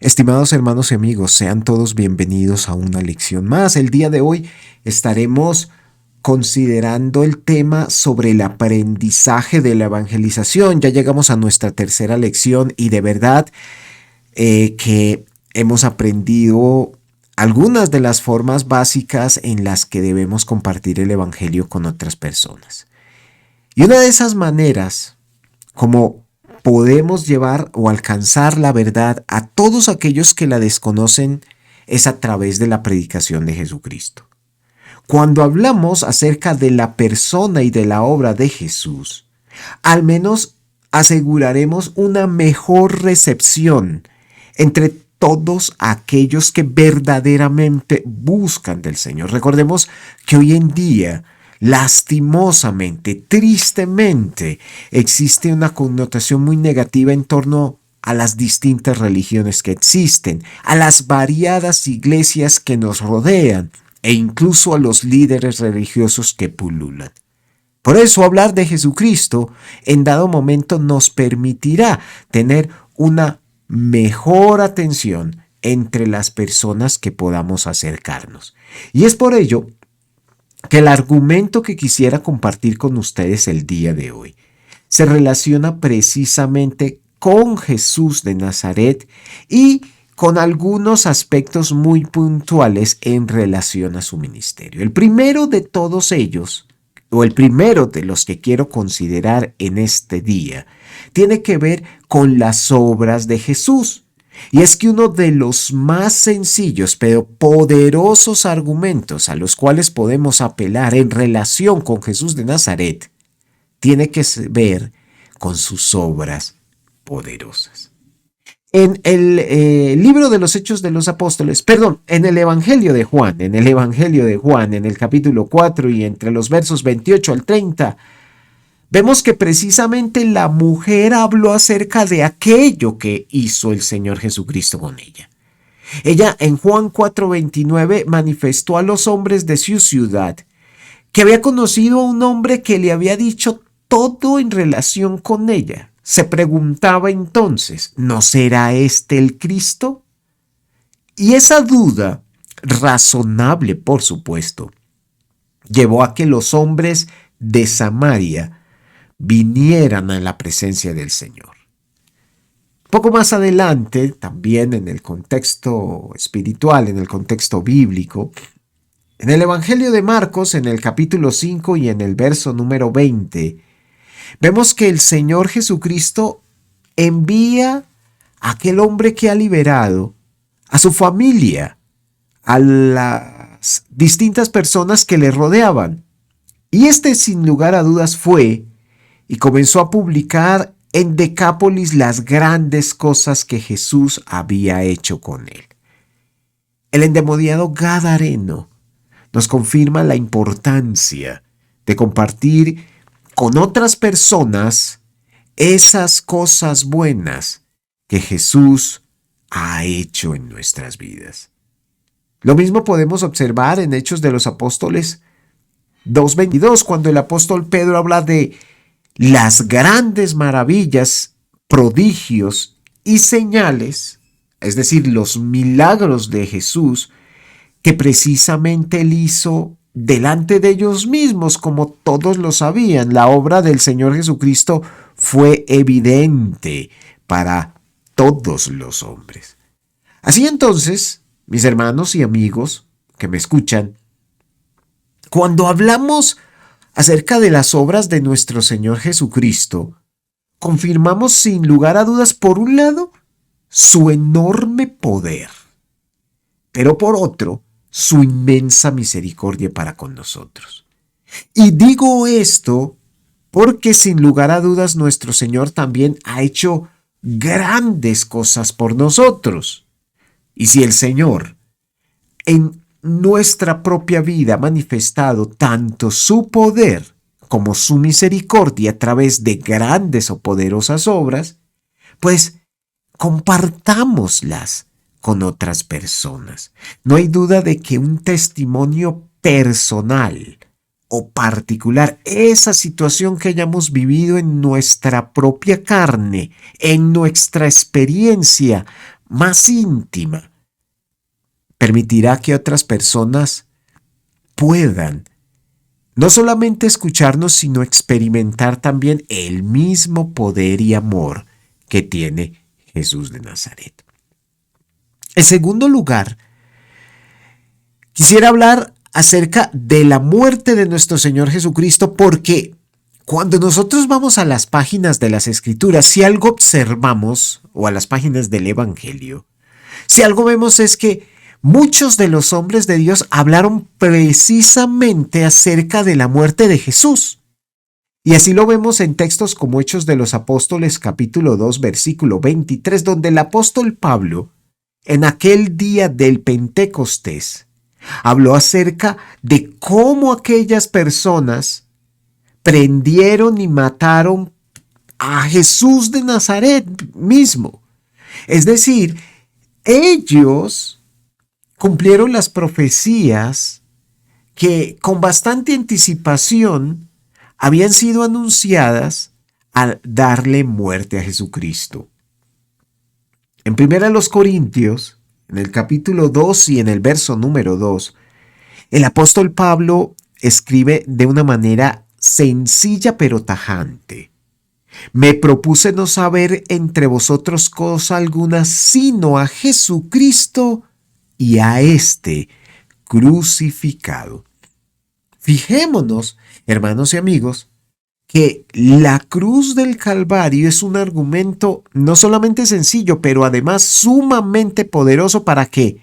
Estimados hermanos y amigos, sean todos bienvenidos a una lección más. El día de hoy estaremos considerando el tema sobre el aprendizaje de la evangelización. Ya llegamos a nuestra tercera lección y de verdad que hemos aprendido algunas de las formas básicas en las que debemos compartir el evangelio con otras personas. Y una de esas maneras, como podemos llevar o alcanzar la verdad a todos aquellos que la desconocen, es a través de la predicación de Jesucristo. Cuando hablamos acerca de la persona y de la obra de Jesús, al menos aseguraremos una mejor recepción entre todos aquellos que verdaderamente buscan del Señor. Recordemos que hoy en día, lastimosamente, tristemente, existe una connotación muy negativa en torno a las distintas religiones que existen, a las variadas iglesias que nos rodean e incluso a los líderes religiosos que pululan. Por eso hablar de Jesucristo en dado momento nos permitirá tener una mejor atención entre las personas que podamos acercarnos. Y es por ello que el argumento que quisiera compartir con ustedes el día de hoy se relaciona precisamente con Jesús de Nazaret y con algunos aspectos muy puntuales en relación a su ministerio. El primero de todos ellos, o el primero de los que quiero considerar en este día, tiene que ver con las obras de Jesús. Y es que uno de los más sencillos pero poderosos argumentos a los cuales podemos apelar en relación con Jesús de Nazaret tiene que ver con sus obras poderosas. En el libro de los Hechos de los Apóstoles, en el Evangelio de Juan, en el capítulo 4 y entre los versos 28 al 30, vemos que precisamente la mujer habló acerca de aquello que hizo el Señor Jesucristo con ella. Ella en Juan 4:29 manifestó a los hombres de su ciudad que había conocido a un hombre que le había dicho todo en relación con ella. Se preguntaba entonces, ¿no será este el Cristo? Y esa duda, razonable por supuesto, llevó a que los hombres de Samaria vinieran a la presencia del Señor. Poco más adelante, también en el contexto espiritual, en el contexto bíblico, en el Evangelio de Marcos, en el capítulo 5 y en el verso número 20, vemos que el Señor Jesucristo envía a aquel hombre que ha liberado a su familia, a las distintas personas que le rodeaban. Y este, sin lugar a dudas, fue y comenzó a publicar en Decápolis las grandes cosas que Jesús había hecho con él. El endemoniado gadareno nos confirma la importancia de compartir con otras personas esas cosas buenas que Jesús ha hecho en nuestras vidas. Lo mismo podemos observar en Hechos de los Apóstoles 2:22, cuando el apóstol Pedro habla de las grandes maravillas, prodigios y señales, es decir, los milagros de Jesús, que precisamente él hizo delante de ellos mismos, como todos lo sabían. La obra del Señor Jesucristo fue evidente para todos los hombres. Así entonces, mis hermanos y amigos que me escuchan, cuando hablamos acerca de las obras de nuestro Señor Jesucristo, confirmamos sin lugar a dudas, por un lado, su enorme poder, pero por otro, su inmensa misericordia para con nosotros. Y digo esto porque sin lugar a dudas nuestro Señor también ha hecho grandes cosas por nosotros. Y si el Señor en nuestra propia vida ha manifestado tanto su poder como su misericordia a través de grandes o poderosas obras, pues compartámoslas con otras personas. No hay duda de que un testimonio personal o particular, esa situación que hayamos vivido en nuestra propia carne, en nuestra experiencia, más íntima, permitirá que otras personas puedan no solamente escucharnos, sino experimentar también el mismo poder y amor que tiene Jesús de Nazaret. En segundo lugar, quisiera hablar acerca de la muerte de nuestro Señor Jesucristo, porque cuando nosotros vamos a las páginas de las Escrituras, si algo observamos, o a las páginas del Evangelio, si algo vemos es que muchos de los hombres de Dios hablaron precisamente acerca de la muerte de Jesús. Y así lo vemos en textos como Hechos de los Apóstoles capítulo 2 versículo 23, donde el apóstol Pablo, en aquel día del Pentecostés, habló acerca de cómo aquellas personas prendieron y mataron a Jesús de Nazaret mismo. Es decir, ellos cumplieron las profecías que con bastante anticipación habían sido anunciadas al darle muerte a Jesucristo. En 1 Corintios, en el capítulo 2 y en el verso número 2, el apóstol Pablo escribe de una manera sencilla pero tajante. Me propuse no saber entre vosotros cosa alguna sino a Jesucristo y a este crucificado. Fijémonos, hermanos y amigos, que la cruz del Calvario es un argumento no solamente sencillo, pero además sumamente poderoso para que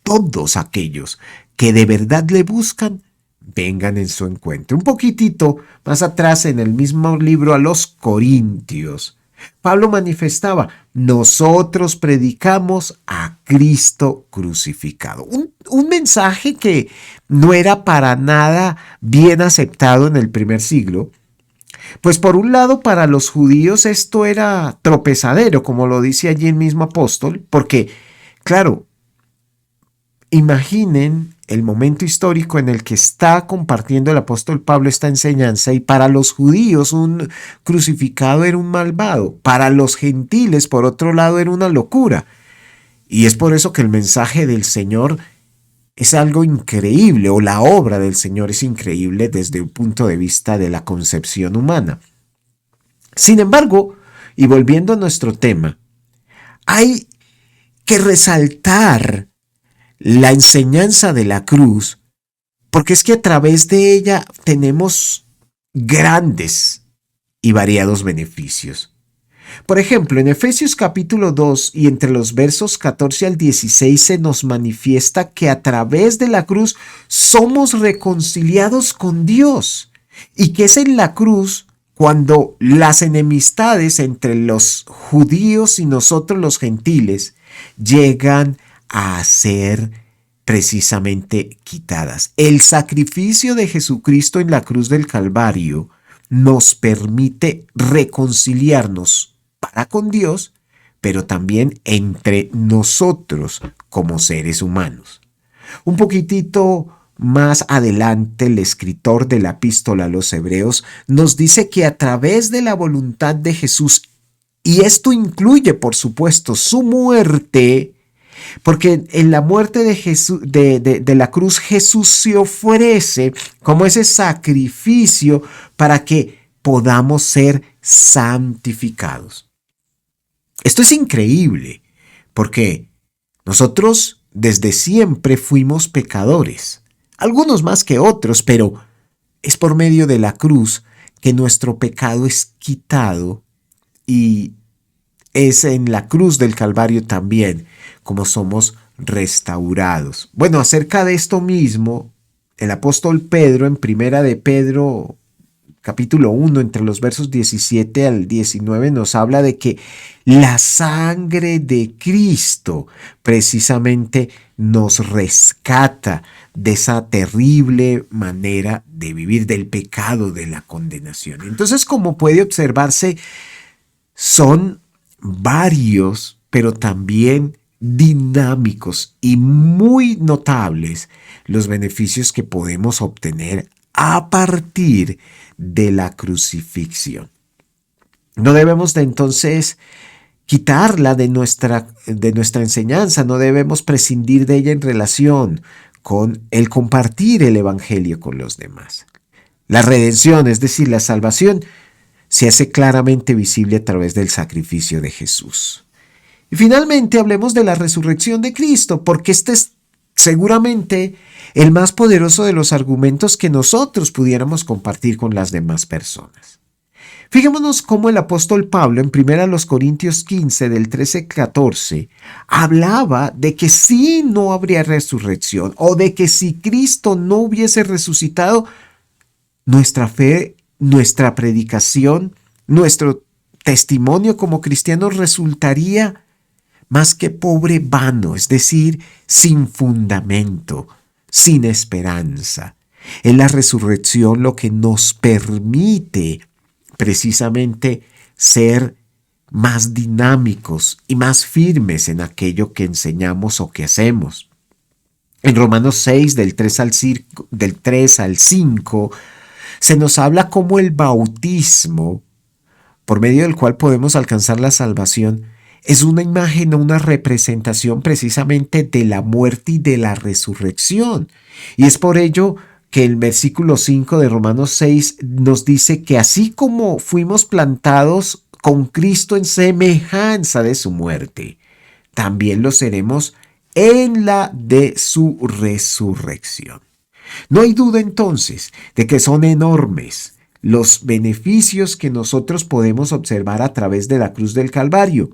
todos aquellos que de verdad le buscan vengan en su encuentro. Un poquitito más atrás en el mismo libro a los Corintios, Pablo manifestaba: nosotros predicamos a Cristo crucificado. Un mensaje que no era para nada bien aceptado en el primer siglo. Pues por un lado, para los judíos esto era tropezadero, como lo dice allí el mismo apóstol, porque, claro, imaginen el momento histórico en el que está compartiendo el apóstol Pablo esta enseñanza, y para los judíos un crucificado era un malvado, para los gentiles por otro lado era una locura. Y es por eso que el mensaje del Señor es algo increíble, o la obra del Señor es increíble desde un punto de vista de la concepción humana. Sin embargo, y volviendo a nuestro tema, hay que resaltar la enseñanza de la cruz, porque es que a través de ella tenemos grandes y variados beneficios. Por ejemplo, en Efesios capítulo 2 y entre los versos 14 al 16 se nos manifiesta que a través de la cruz somos reconciliados con Dios, y que es en la cruz cuando las enemistades entre los judíos y nosotros los gentiles llegan a ser precisamente quitadas. El sacrificio de Jesucristo en la cruz del Calvario nos permite reconciliarnos para con Dios, pero también entre nosotros como seres humanos. Un poquitito más adelante, el escritor de la epístola a los Hebreos nos dice que a través de la voluntad de Jesús, y esto incluye, por supuesto, su muerte, porque en la muerte de Jesús, de la cruz, Jesús se ofrece como ese sacrificio para que podamos ser santificados. Esto es increíble, porque nosotros desde siempre fuimos pecadores, algunos más que otros, pero es por medio de la cruz que nuestro pecado es quitado, y es en la cruz del Calvario también como somos restaurados. Bueno, acerca de esto mismo, el apóstol Pedro en Primera de Pedro capítulo 1, entre los versos 17 al 19, nos habla de que la sangre de Cristo precisamente nos rescata de esa terrible manera de vivir, del pecado, de la condenación. Entonces, como puede observarse, son varios, pero también dinámicos y muy notables los beneficios que podemos obtener a partir de la crucifixión. No debemos de entonces quitarla de nuestra enseñanza, no debemos prescindir de ella en relación con el compartir el Evangelio con los demás. La redención, es decir, la salvación, se hace claramente visible a través del sacrificio de Jesús. Y finalmente hablemos de la resurrección de Cristo, porque este es seguramente el más poderoso de los argumentos que nosotros pudiéramos compartir con las demás personas. Fijémonos cómo el apóstol Pablo en 1 Corintios 15, del 13 al 14, hablaba de que si no habría resurrección o de que si Cristo no hubiese resucitado, nuestra fe, nuestra predicación, nuestro testimonio como cristianos resultaría más que pobre, vano, es decir, sin fundamento, sin esperanza. Es la resurrección lo que nos permite precisamente ser más dinámicos y más firmes en aquello que enseñamos o que hacemos. En Romanos 6, del 3 al 5, se nos habla cómo el bautismo, por medio del cual podemos alcanzar la salvación, es una imagen o una representación precisamente de la muerte y de la resurrección. Y es por ello que el versículo 5 de Romanos 6 nos dice que así como fuimos plantados con Cristo en semejanza de su muerte, también lo seremos en la de su resurrección. No hay duda entonces de que son enormes los beneficios que nosotros podemos observar a través de la cruz del Calvario.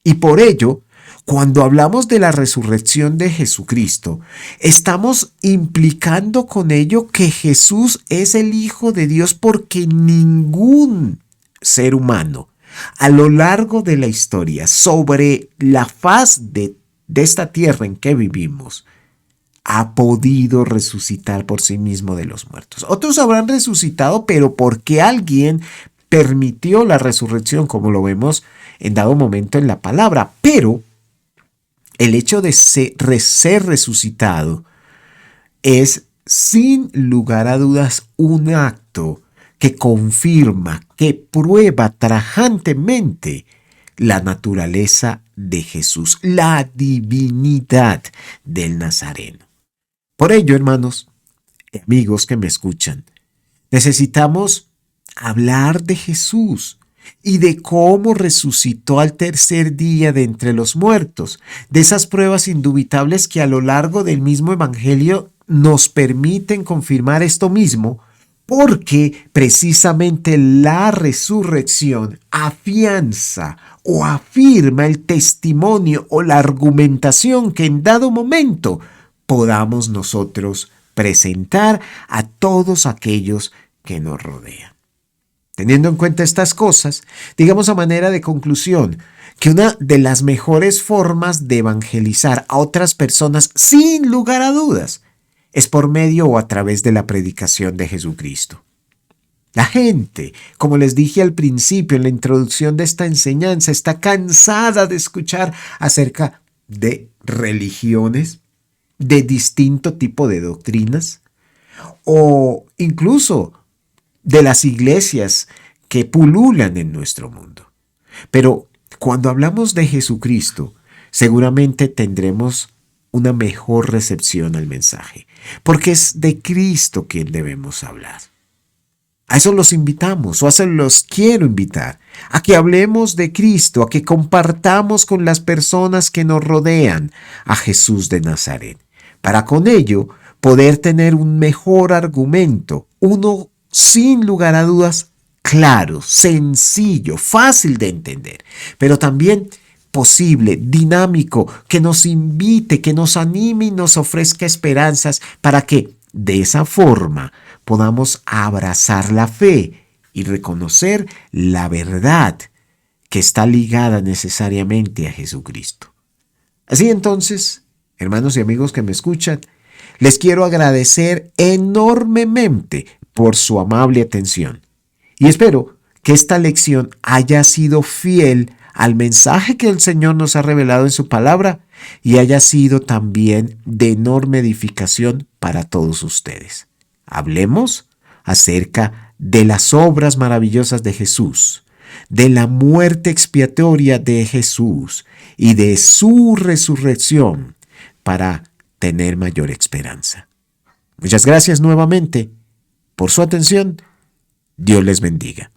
Y por ello, cuando hablamos de la resurrección de Jesucristo, estamos implicando con ello que Jesús es el Hijo de Dios, porque ningún ser humano a lo largo de la historia sobre la faz de esta tierra en que vivimos ha podido resucitar por sí mismo de los muertos. Otros habrán resucitado, pero porque alguien permitió la resurrección, como lo vemos en dado momento en la palabra. Pero el hecho de ser resucitado es, sin lugar a dudas, un acto que confirma, que prueba tajantemente la naturaleza de Jesús, la divinidad del Nazareno. Por ello, hermanos, amigos que me escuchan, necesitamos hablar de Jesús y de cómo resucitó al tercer día de entre los muertos, de esas pruebas indubitables que a lo largo del mismo Evangelio nos permiten confirmar esto mismo, porque precisamente la resurrección afianza o afirma el testimonio o la argumentación que en dado momento podamos nosotros presentar a todos aquellos que nos rodean. Teniendo en cuenta estas cosas, digamos a manera de conclusión que una de las mejores formas de evangelizar a otras personas, sin lugar a dudas, es por medio o a través de la predicación de Jesucristo. La gente, como les dije al principio en la introducción de esta enseñanza, está cansada de escuchar acerca de religiones, de distinto tipo de doctrinas, o incluso de las iglesias que pululan en nuestro mundo. Pero cuando hablamos de Jesucristo, seguramente tendremos una mejor recepción al mensaje, porque es de Cristo quien debemos hablar. A eso los invitamos, o a eso los quiero invitar, a que hablemos de Cristo, a que compartamos con las personas que nos rodean a Jesús de Nazaret, para con ello poder tener un mejor argumento, uno sin lugar a dudas claro, sencillo, fácil de entender, pero también posible, dinámico, que nos invite, que nos anime y nos ofrezca esperanzas para que de esa forma podamos abrazar la fe y reconocer la verdad que está ligada necesariamente a Jesucristo. Así entonces, hermanos y amigos que me escuchan, les quiero agradecer enormemente por su amable atención y espero que esta lección haya sido fiel al mensaje que el Señor nos ha revelado en su palabra y haya sido también de enorme edificación para todos ustedes. Hablemos acerca de las obras maravillosas de Jesús, de la muerte expiatoria de Jesús y de su resurrección para tener mayor esperanza. Muchas gracias nuevamente por su atención. Dios les bendiga.